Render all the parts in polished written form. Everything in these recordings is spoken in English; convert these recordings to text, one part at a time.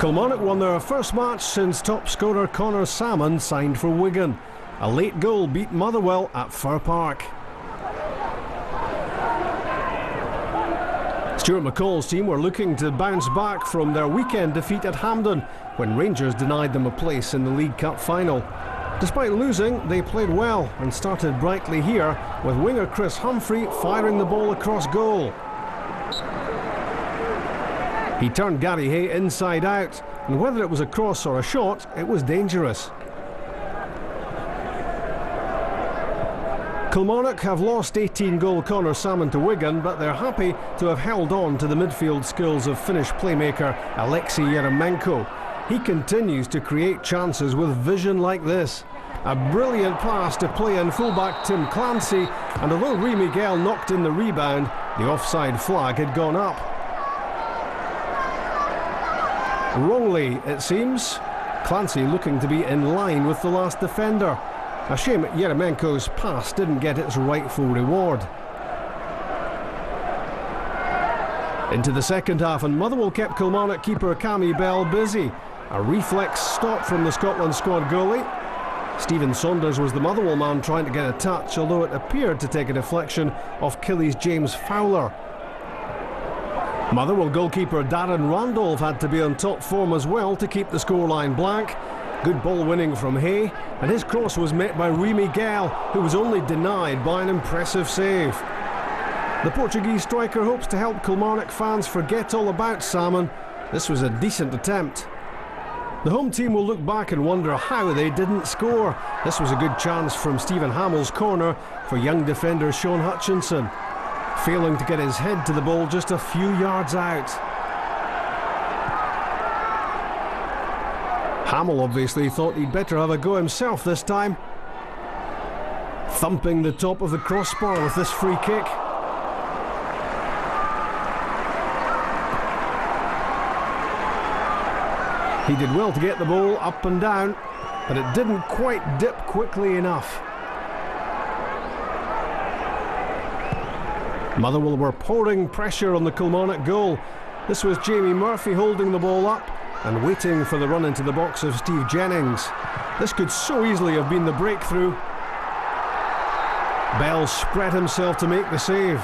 Kilmarnock won their first match since top scorer Connor Salmon signed for Wigan. A late goal beat Motherwell at Fir Park. Stuart McCall's team were looking to bounce back from their weekend defeat at Hampden when Rangers denied them a place in the League Cup final. Despite losing, they played well and started brightly here, with winger Chris Humphrey firing the ball across goal. He turned Gary Hay inside out, and whether it was a cross or a shot, it was dangerous. Kilmarnock have lost 18-goal Connor Salmon to Wigan, but they're happy to have held on to the midfield skills of Finnish playmaker Aleksi Yeremenko. He continues to create chances with vision like this. A brilliant pass to play-in fullback Tim Clancy, and although Rui Miguel knocked in the rebound, the offside flag had gone up. Wrongly, it seems. Clancy looking to be in line with the last defender. A shame Yeremenko's pass didn't get its rightful reward. Into the second half, and Motherwell kept Kilmarnock keeper Cammy Bell busy. A reflex stop from the Scotland squad goalie. Stephen Saunders was the Motherwell man trying to get a touch, although it appeared to take a deflection off Killy's James Fowler. Motherwell goalkeeper Darren Randolph had to be on top form as well to keep the scoreline blank. Good ball winning from Hay, and his cross was met by Rui Miguel, who was only denied by an impressive save. The Portuguese striker hopes to help Kilmarnock fans forget all about Salmon. This was a decent attempt. The home team will look back and wonder how they didn't score. This was a good chance from Stephen Hamill's corner for young defender Sean Hutchinson, failing to get his head to the ball just a few yards out. Hamill obviously thought he'd better have a go himself this time. Thumping the top of the crossbar with this free kick. He did well to get the ball up and down, but it didn't quite dip quickly enough. Motherwell were pouring pressure on the Kilmarnock goal. This was Jamie Murphy holding the ball up and waiting for the run into the box of Steve Jennings. This could so easily have been the breakthrough. Bell spread himself to make the save.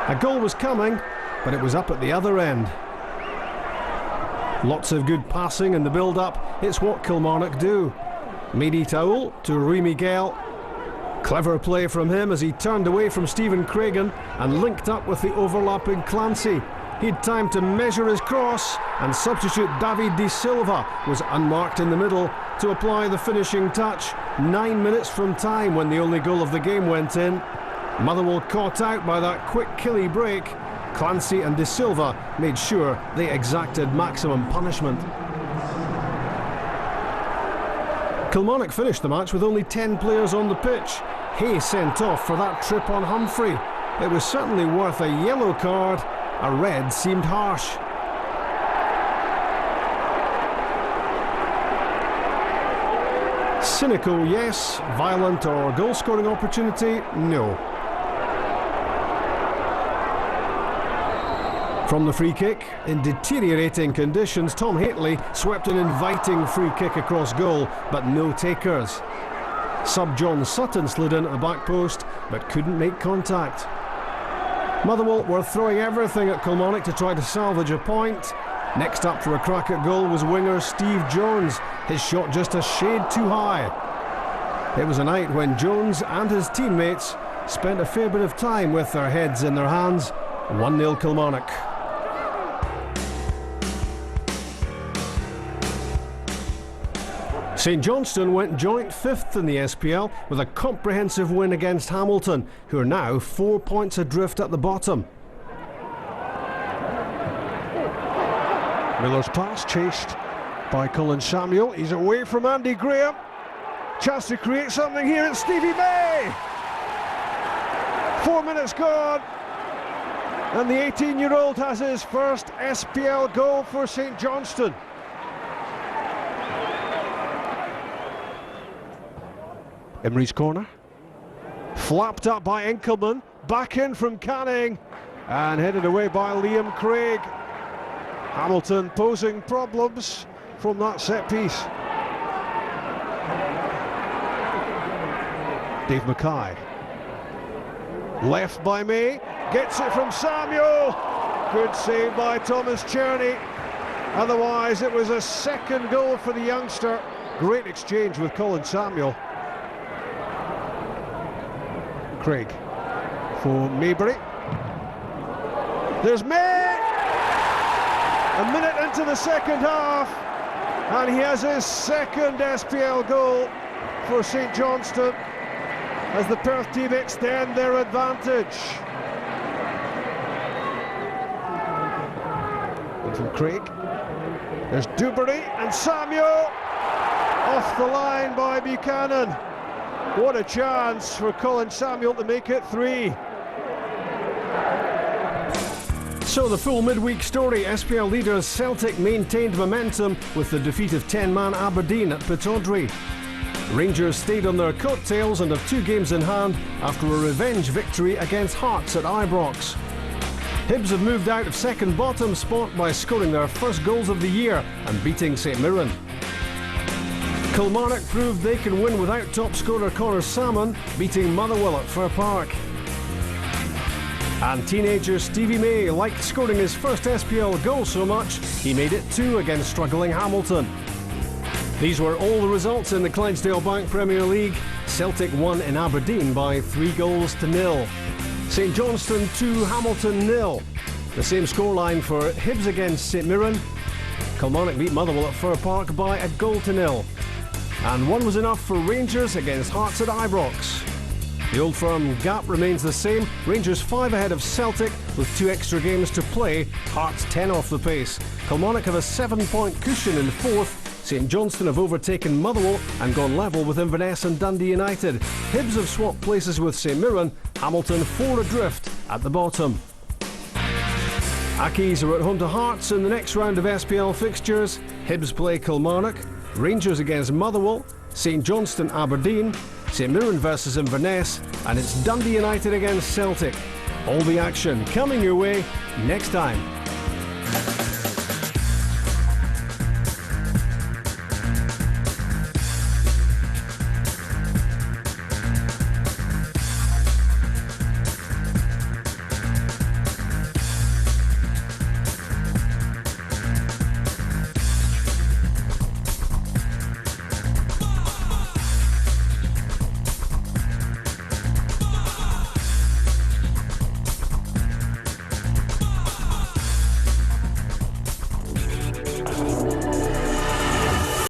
A goal was coming, but it was up at the other end. Lots of good passing in the build-up. It's what Kilmarnock do. Mehdi Taoul to Rui Miguel. Clever play from him as he turned away from Stephen Craigan and linked up with the overlapping Clancy. He'd time to measure his cross, and substitute David De Silva was unmarked in the middle to apply the finishing touch. 9 minutes from time when the only goal of the game went in. Motherwell caught out by that quick Killy break. Clancy and De Silva made sure they exacted maximum punishment. Kilmarnock finished the match with only 10 players on the pitch. Hay sent off for that trip on Humphrey. It was certainly worth a yellow card. A red seemed harsh. Cynical, yes. Violent or goal-scoring opportunity, no. From the free kick, in deteriorating conditions, Tom Haitley swept an inviting free kick across goal, but no takers. Sub John Sutton slid in at the back post, but couldn't make contact. Motherwell were throwing everything at Kilmarnock to try to salvage a point. Next up for a crack at goal was winger Steve Jones. His shot just a shade too high. It was a night when Jones and his teammates spent a fair bit of time with their heads in their hands. 1-0 Kilmarnock. St Johnstone went joint 5th in the SPL with a comprehensive win against Hamilton, who are now 4 points adrift at the bottom. Miller's pass chased by Colin Samuel. He's away from Andy Graham. Chance to create something here. It's Stevie May. 4 minutes gone, and the 18-year-old has his first SPL goal for St Johnstone. Emery's corner, flapped up by Enkelman, back in from Canning, and headed away by Liam Craig. Hamilton posing problems from that set piece. Dave Mackay. Left by May, gets it from Samuel. Good save by Thomas Cherney. Otherwise it was a second goal for the youngster. Great exchange with Colin Samuel. Craig for Maybury. There's May! A minute into the second half, and he has his second SPL goal for St Johnstone as the Perth team extend their advantage. And from Craig, there's Dewberry and Samuel off the line by Buchanan. What a chance for Colin Samuel to make it 3. So the full midweek story, SPL leaders Celtic maintained momentum with the defeat of 10-man Aberdeen at Pittodrie. Rangers stayed on their coattails and have 2 games in hand after a revenge victory against Hearts at Ibrox. Hibs have moved out of second bottom spot by scoring their first goals of the year and beating St Mirren. Kilmarnock proved they can win without top scorer Connor Salmon, beating Motherwell at Fir Park. And teenager Stevie May liked scoring his first SPL goal so much, he made it 2 against struggling Hamilton. These were all the results in the Clydesdale Bank Premier League. Celtic won in Aberdeen by 3-0. St Johnstone 2, Hamilton 0. The same scoreline for Hibs against St Mirren. Kilmarnock beat Motherwell at Fir Park by 1-0. And 1 was enough for Rangers against Hearts at Ibrox. The Old Firm gap remains the same. Rangers 5 ahead of Celtic with 2 extra games to play. Hearts 10 off the pace. Kilmarnock have a 7-point cushion in 4th. St Johnstone have overtaken Motherwell and gone level with Inverness and Dundee United. Hibs have swapped places with St Mirren. Hamilton 4 adrift at the bottom. Accies are at home to Hearts in the next round of SPL fixtures. Hibs play Kilmarnock, Rangers against Motherwell, St Johnstone Aberdeen, St Mirren versus Inverness, and it's Dundee United against Celtic. All the action coming your way next time.